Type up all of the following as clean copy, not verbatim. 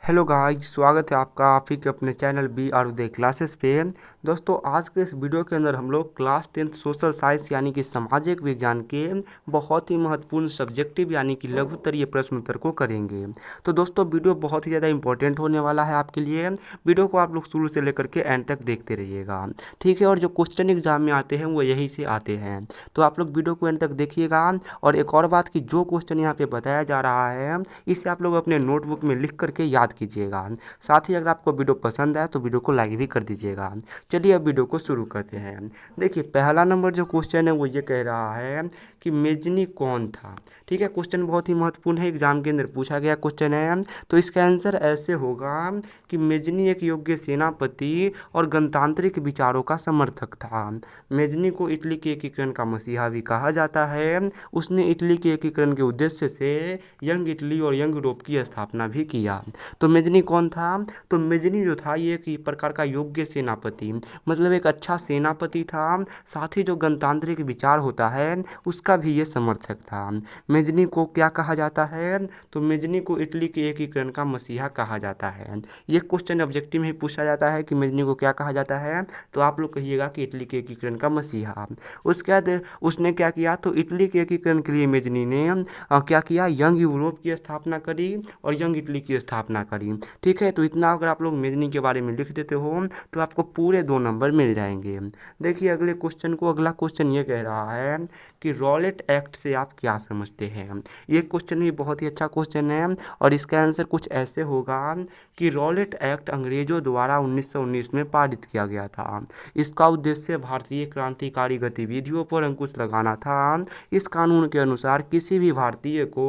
Hello guys, स्वागत है आपका आप ही के अपने channel B R Uday classes पे। दोस्तों, आज के इस वीडियो के अंदर हम लोग क्लास 10 सोशल साइंस यानी कि सामाजिक विज्ञान के बहुत ही महत्वपूर्ण सब्जेक्टिव यानी कि लघुत्तरीय प्रश्न उत्तर को करेंगे। तो दोस्तों, वीडियो बहुत ही ज़्यादा इंपॉर्टेंट होने वाला है आपके लिए। वीडियो को आप लोग शुरू से लेकर के एंड तक देखते रहिएगा, ठीक है। और जो क्वेश्चन एग्जाम में आते हैं वो यहीं से आते हैं, तो आप लोग वीडियो को एंड तक देखिएगा। और एक और बात कि जो क्वेश्चन यहाँ पे बताया जा रहा है इसे आप लोग अपने नोटबुक में लिख करके याद कीजिएगा। साथ ही अगर आपको वीडियो पसंद आए तो वीडियो को लाइक भी कर दीजिएगा। चलिए अब वीडियो को शुरू करते हैं। देखिए, पहला नंबर जो क्वेश्चन है वो ये कह रहा है कि मेजनी कौन था। ठीक है, क्वेश्चन बहुत ही महत्वपूर्ण है, एग्जाम के अंदर पूछा गया क्वेश्चन है। तो इसका आंसर ऐसे होगा कि मेजनी एक योग्य सेनापति और गणतांत्रिक विचारों का समर्थक था। मेजनी को इटली के एकीकरण का मसीहा भी कहा जाता है। उसने इटली के एकीकरण के उद्देश्य से यंग इटली और यंग यूरोप की स्थापना भी किया। तो मेजनी कौन था? तो मेजनी जो था ये एक प्रकार का योग्य सेनापति, मतलब एक अच्छा सेनापति था। साथ ही जो गणतांत्रिक विचार होता है उसका भी ये समर्थक था। मेजनी को क्या कहा जाता है? तो मेजनी को इटली के एकीकरण का मसीहा कहा जाता है। ये क्वेश्चन ऑब्जेक्टिव में पूछा जाता है कि मेजनी को क्या कहा जाता है, तो आप लोग कहिएगा कि इटली के एकीकरण का मसीहा। उसके बाद उसने क्या किया? तो इटली के एकीकरण के लिए मेजनी ने क्या किया? यंग यूरोप की स्थापना करी और यंग इटली की स्थापना करी। ठीक है, तो इतना अगर आप लोग मेजनी के बारे में लिख देते हो तो आपको पूरे 2 नंबर मिल जाएंगे। देखिए अगले क्वेश्चन को, अगला क्वेश्चन ये कह रहा है कि रॉलेट एक्ट से आप क्या समझते हैं। ये क्वेश्चन भी बहुत ही अच्छा क्वेश्चन है और इसका आंसर कुछ ऐसे होगा कि रॉलेट एक्ट अंग्रेजों द्वारा 1919 में पारित किया गया था। इसका उद्देश्य भारतीय क्रांतिकारी गतिविधियों पर अंकुश लगाना था। इस कानून के अनुसार किसी भी भारतीय को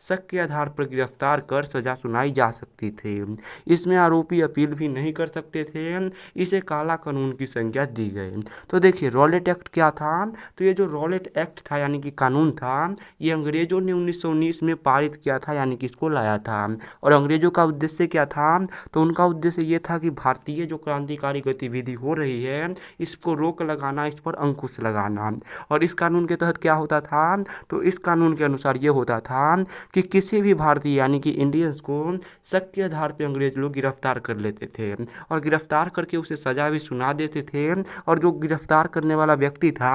शक के आधार पर गिरफ्तार कर सजा सुनाई जा सकती थी। इसमें आरोपी अपील भी नहीं कर सकते थे। इसे काला कानून की संज्ञा दी गई। तो देखिए रॉलेट एक्ट क्या था? तो ये जो रॉलेट एक्ट था यानी कि कानून था, ये अंग्रेजों ने 1919 में पारित किया था, यानी कि इसको लाया था। और अंग्रेजों का उद्देश्य क्या था? तो उनका उद्देश्य ये था कि भारतीय जो क्रांतिकारी गतिविधि हो रही है इसको रोक लगाना, इस पर अंकुश लगाना। और इस कानून के तहत क्या होता था? तो इस कानून के अनुसार ये होता था कि किसी भी भारतीय यानी कि इंडियंस को शक के आधार पर अंग्रेज लोग गिरफ्तार कर लेते थे और गिरफ्तार करके उसे सजा भी सुना देते थे। और जो गिरफ्तार करने वाला व्यक्ति था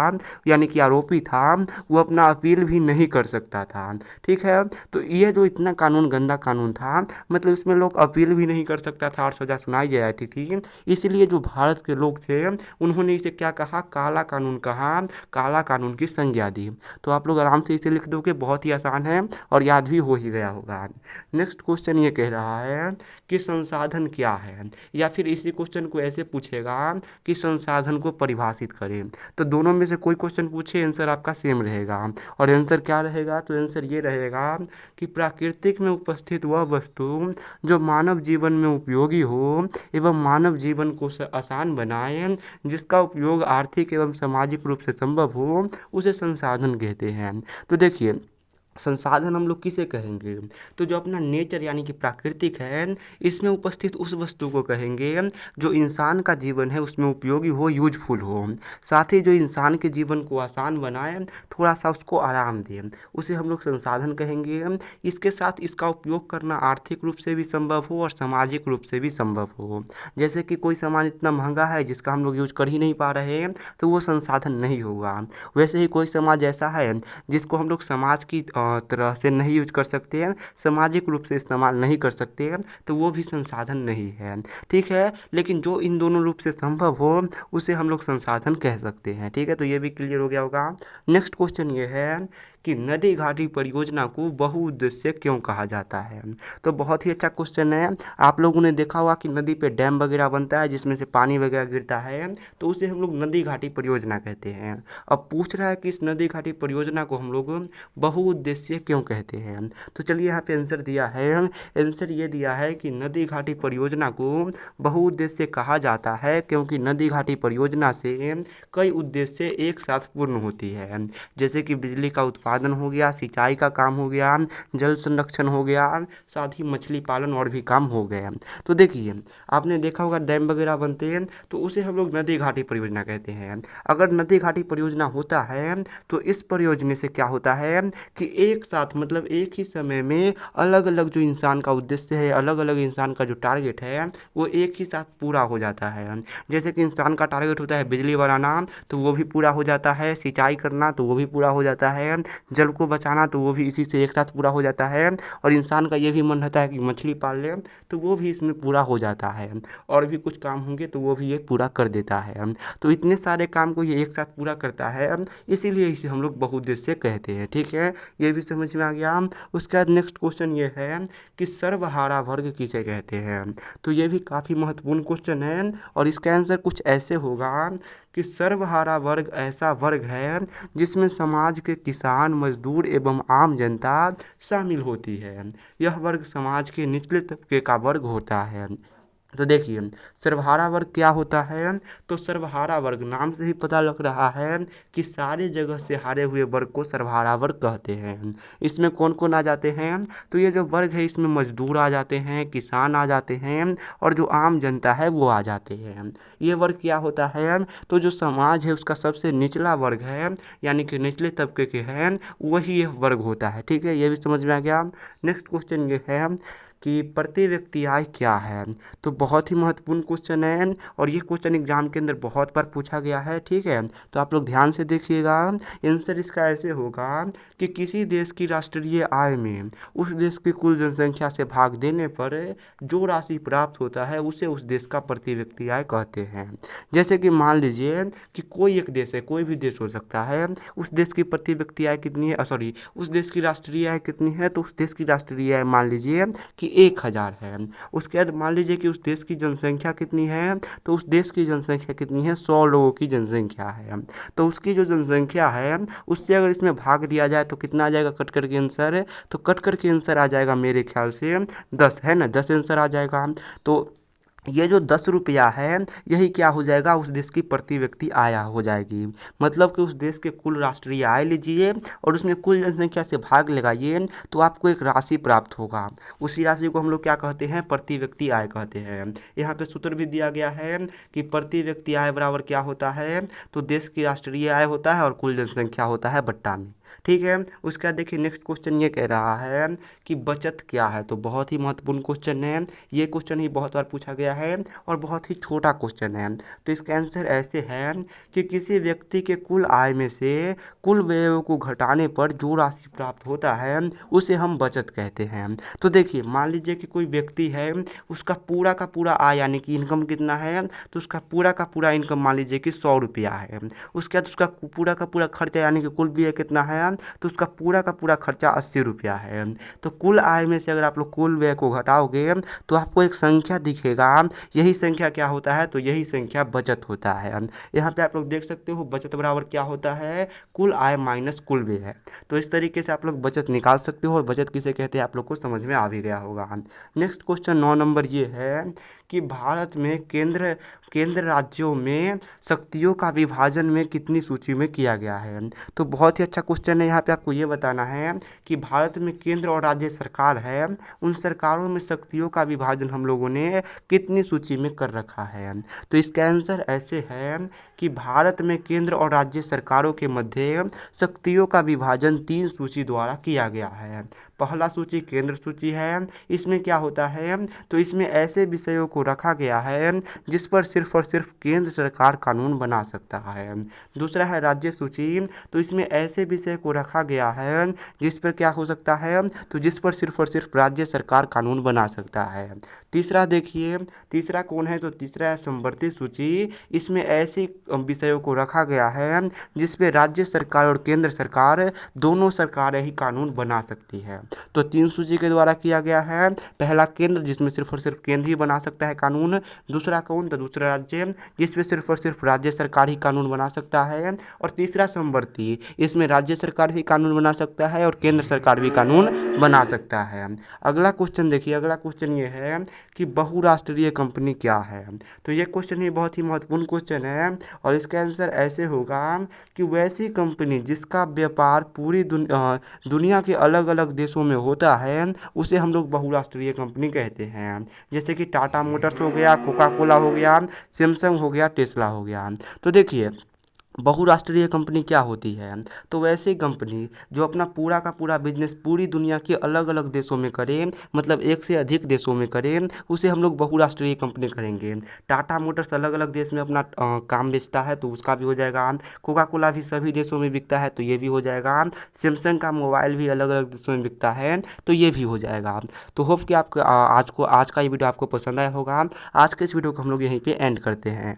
यानी कि आरोपी था वो अपना अपील भी नहीं कर सकता था। ठीक है, तो ये जो इतना कानून गंदा कानून था, मतलब इसमें लोग अपील भी नहीं कर सकता था और सजा सुनाई जाती थी। इसीलिए जो भारत के लोग थे उन्होंने इसे क्या कहा? काला कानून कहा, काला कानून की संज्ञा दी। तो आप लोग आराम से इसे लिख दोगे, बहुत ही आसान है और याद भी हो ही गया होगा। नेक्स्ट क्वेश्चन ये कह रहा है कि संसाधन क्या है, या फिर इसी क्वेश्चन को ऐसे पूछेगा कि संसाधन को परिभाषित करें। तो दोनों में से कोई क्वेश्चन पूछे, आंसर आपका सेम रहेगा। और आंसर क्या रहेगा? तो आंसर ये रहेगा कि प्राकृतिक में उपस्थित वह वस्तु जो मानव जीवन में उपयोगी हो एवं मानव जीवन को आसान बनाए, जिसका उपयोग आर्थिक एवं सामाजिक रूप से संभव हो, उसे संसाधन कहते हैं। तो देखिए संसाधन हम लोग किसे कहेंगे? तो जो अपना नेचर यानी कि प्राकृतिक है, इसमें उपस्थित उस वस्तु को कहेंगे जो इंसान का जीवन है उसमें उपयोगी हो, यूजफुल हो। साथ ही जो इंसान के जीवन को आसान बनाए, थोड़ा सा उसको आराम दे, उसे हम लोग संसाधन कहेंगे। इसके साथ इसका उपयोग करना आर्थिक रूप से भी संभव हो और सामाजिक रूप से भी संभव हो। जैसे कि कोई सामान इतना महंगा है जिसका हम लोग यूज कर ही नहीं पा रहे हैं, तो वो संसाधन नहीं होगा। वैसे ही कोई समाज ऐसा है जिसको हम लोग समाज की तरह से नहीं यूज कर सकते हैं, सामाजिक रूप से इस्तेमाल नहीं कर सकते हैं, तो वो भी संसाधन नहीं है। ठीक है, लेकिन जो इन दोनों रूप से संभव हो उसे हम लोग संसाधन कह सकते हैं। ठीक है, तो ये भी क्लियर हो गया होगा। नेक्स्ट क्वेश्चन ये है कि नदी घाटी परियोजना को बहुउद्देश्य क्यों कहा जाता है। तो बहुत ही अच्छा क्वेश्चन है। आप लोगों ने देखा होगा कि नदी पे डैम वगैरह बनता है जिसमें से पानी वगैरह गिरता है, तो उसे हम लोग नदी घाटी परियोजना कहते हैं। अब पूछ रहा है कि इस नदी घाटी परियोजना को हम लोग बहुउद्देश्य क्यों कहते हैं। तो चलिए यहाँ पे आंसर दिया है। आंसर ये दिया है कि नदी घाटी परियोजना को बहुउद्देश्य कहा जाता है क्योंकि नदी घाटी परियोजना से कई उद्देश्य एक साथ पूर्ण होती है, जैसे कि बिजली का उत्पादन उत्पादन हो गया, सिंचाई का काम हो गया, जल संरक्षण हो गया, साथ ही मछली पालन और भी काम हो गए। तो देखिए आपने देखा होगा डैम वगैरह बनते हैं तो उसे हम लोग नदी घाटी परियोजना कहते हैं। अगर नदी घाटी परियोजना होता है तो इस परियोजना से क्या होता है कि एक साथ मतलब एक ही समय में अलग अलग जो इंसान का उद्देश्य है, अलग अलग इंसान का जो टारगेट है वो एक ही साथ पूरा हो जाता है। जैसे कि इंसान का टारगेट होता है बिजली बनाना तो वो भी पूरा हो जाता है, सिंचाई करना तो वो भी पूरा हो जाता है, जल को बचाना तो वो भी इसी से एक साथ पूरा हो जाता है, और इंसान का ये भी मन रहता है कि मछली पाल ले तो वो भी इसमें पूरा हो जाता है, और भी कुछ काम होंगे तो वो भी ये पूरा कर देता है। तो इतने सारे काम को ये एक साथ पूरा करता है, इसीलिए इसे हम लोग बहुउद्देश्य कहते हैं। ठीक है, ये भी समझ में आ गया। उसके बाद नेक्स्ट क्वेश्चन ये है कि सर्वहारा वर्ग किसे कहते हैं। तो ये भी काफ़ी महत्वपूर्ण क्वेश्चन है और इसका आंसर कुछ ऐसे होगा कि सर्वहारा वर्ग ऐसा वर्ग है जिसमें समाज के किसान, मजदूर एवं आम जनता शामिल होती है। यह वर्ग समाज के निचले तबके का वर्ग होता है। तो देखिए सर्वहारा वर्ग क्या होता है, तो सर्वहारा वर्ग नाम से ही पता लग रहा है कि सारे जगह से हारे हुए वर्ग को सर्वहारा वर्ग कहते हैं। इसमें कौन कौन आ जाते हैं, तो ये जो वर्ग है इसमें मजदूर आ जाते हैं, किसान आ जाते हैं और जो आम जनता है वो आ जाते हैं। ये वर्ग क्या होता है, तो जो समाज है उसका सबसे निचला वर्ग है यानी कि निचले तबके के हैं वही यह वर्ग होता है। ठीक है, ये भी समझ में आ गया। नेक्स्ट क्वेश्चन ये है कि प्रति व्यक्ति आय क्या है। तो बहुत ही महत्वपूर्ण क्वेश्चन है और ये क्वेश्चन एग्जाम के अंदर बहुत बार पूछा गया है। ठीक है, तो आप लोग ध्यान से देखिएगा। आंसर इसका ऐसे होगा कि किसी देश की राष्ट्रीय आय में उस देश की कुल जनसंख्या से भाग देने पर जो राशि प्राप्त होता है उसे उस देश का प्रति व्यक्ति आय कहते हैं। जैसे कि मान लीजिए कि कोई एक देश है, कोई भी देश हो सकता है, उस देश की प्रति व्यक्ति आय कितनी है, सॉरी उस देश की राष्ट्रीय आय कितनी है, तो उस देश की राष्ट्रीय आय मान लीजिए कि 1000 है। उसके बाद मान लीजिए कि उस देश की जनसंख्या कितनी है, तो उस देश की जनसंख्या कितनी है, 100 लोगों की जनसंख्या है। तो उसकी जो जनसंख्या है उससे अगर इसमें भाग दिया जाए तो कितना आ जाएगा कट करके आंसर, तो कट करके आंसर आ जाएगा मेरे ख्याल से 10 है ना, 10 आंसर आ जाएगा। तो ये जो 10 रुपया है यही क्या हो जाएगा, उस देश की प्रति व्यक्ति आय हो जाएगी। मतलब कि उस देश के कुल राष्ट्रीय आय लीजिए और उसमें कुल जनसंख्या से भाग लगाइए तो आपको एक राशि प्राप्त होगा। उसी राशि को हम लोग क्या कहते हैं, प्रति व्यक्ति आय कहते हैं। यहाँ पे सूत्र भी दिया गया है कि प्रति व्यक्ति आय बराबर क्या होता है, तो देश की राष्ट्रीय आय होता है और कुल जनसंख्या होता है बट्टा में। ठीक है, उसका देखिए नेक्स्ट क्वेश्चन ये कह रहा है कि बचत क्या है। तो बहुत ही महत्वपूर्ण क्वेश्चन है, ये क्वेश्चन ही बहुत बार पूछा गया है और बहुत ही छोटा क्वेश्चन है। तो इसका आंसर ऐसे है कि किसी व्यक्ति के कुल आय में से कुल व्ययों को घटाने पर जो राशि प्राप्त होता है उसे हम बचत कहते हैं। तो देखिए मान लीजिए कि कोई व्यक्ति है, उसका पूरा का पूरा आय यानी कि इनकम कितना है, तो उसका पूरा का पूरा इनकम मान लीजिए कि 100 रुपया है। उसके बाद उसका पूरा का पूरा खर्चा यानी कि कुल व्यय कितना है, तो उसका पूरा का पूरा खर्चा 80 रुपया है। तो कुल आय में से अगर आप लोग कुल व्यय को घटाओगे तो आपको एक संख्या दिखेगा, यही संख्या क्या होता है, तो यही संख्या बचत होता है। यहाँ पे आप लोग देख सकते हो बचत बराबर क्या होता है, कुल आय माइनस कुल व्यय है। तो इस तरीके से आप लोग बचत निकाल सकते हो और बचत किसे कहते हैं आप लोग को समझ में आ भी गया होगा। नेक्स्ट क्वेश्चन 9 नंबर ये है कि भारत में केंद्र राज्यों में शक्तियों का विभाजन में कितनी सूची में किया गया है। तो बहुत ही अच्छा क्वेश्चन है। यहाँ पे आपको ये बताना है कि भारत में केंद्र और राज्य सरकार है, उन सरकारों में शक्तियों का विभाजन हम लोगों ने कितनी सूची में कर रखा है। तो इसका आंसर ऐसे है कि भारत में केंद्र और राज्य सरकारों के मध्य शक्तियों का विभाजन 3 सूची द्वारा किया गया है। पहला सूची केंद्र सूची है, इसमें क्या होता है, तो इसमें ऐसे विषयों को रखा गया है जिस पर सिर्फ और सिर्फ केंद्र सरकार कानून बना सकता है। दूसरा है राज्य सूची, तो इसमें ऐसे विषय को रखा गया है जिस पर क्या हो सकता है, तो जिस पर सिर्फ और सिर्फ राज्य सरकार कानून बना सकता है। तीसरा देखिए, तीसरा कौन है, तो तीसरा है समवर्ती सूची, इसमें ऐसे विषयों को रखा गया है जिस पे राज्य सरकार और केंद्र सरकार दोनों सरकारें ही कानून बना सकती है। तो 3 सूची के द्वारा किया गया है। पहला केंद्र जिसमें सिर्फ और सिर्फ केंद्र ही बना सकता है कानून, दूसरा कौन, तो दूसरा राज्य जिसमें सिर्फ और सिर्फ राज्य सरकार ही कानून बना सकता है, और तीसरा समवर्ती, इसमें राज्य सरकार भी कानून बना सकता है और केंद्र सरकार भी कानून बना सकता है। अगला क्वेश्चन देखिए, अगला क्वेश्चन ये है कि बहुराष्ट्रीय कंपनी क्या है। तो ये क्वेश्चन ही बहुत ही महत्वपूर्ण क्वेश्चन है और इसका आंसर ऐसे होगा कि वैसी कंपनी जिसका व्यापार पूरी दुनिया के अलग अलग देशों में होता है उसे हम लोग बहुराष्ट्रीय कंपनी कहते हैं। जैसे कि टाटा मोटर्स हो गया, कोका कोला हो गया, सैमसंग हो गया, टेस्ला हो गया। तो देखिए बहुराष्ट्रीय कंपनी क्या होती है, तो वैसी कंपनी जो अपना पूरा का पूरा बिजनेस पूरी दुनिया के अलग अलग देशों में करे, मतलब एक से अधिक देशों में करे, उसे हम लोग बहुराष्ट्रीय कंपनी करेंगे। टाटा मोटर्स अलग अलग देश में अपना काम बेचता है तो उसका भी हो जाएगा। कोका कोला भी सभी देशों में बिकता है तो ये भी हो जाएगा। सैमसंग का मोबाइल भी अलग अलग देशों में बिकता है तो ये भी हो जाएगा। तो होप कि आपको आज का ये वीडियो आपको पसंद आया होगा। आज के इस वीडियो को हम लोग यहीं पे एंड करते हैं।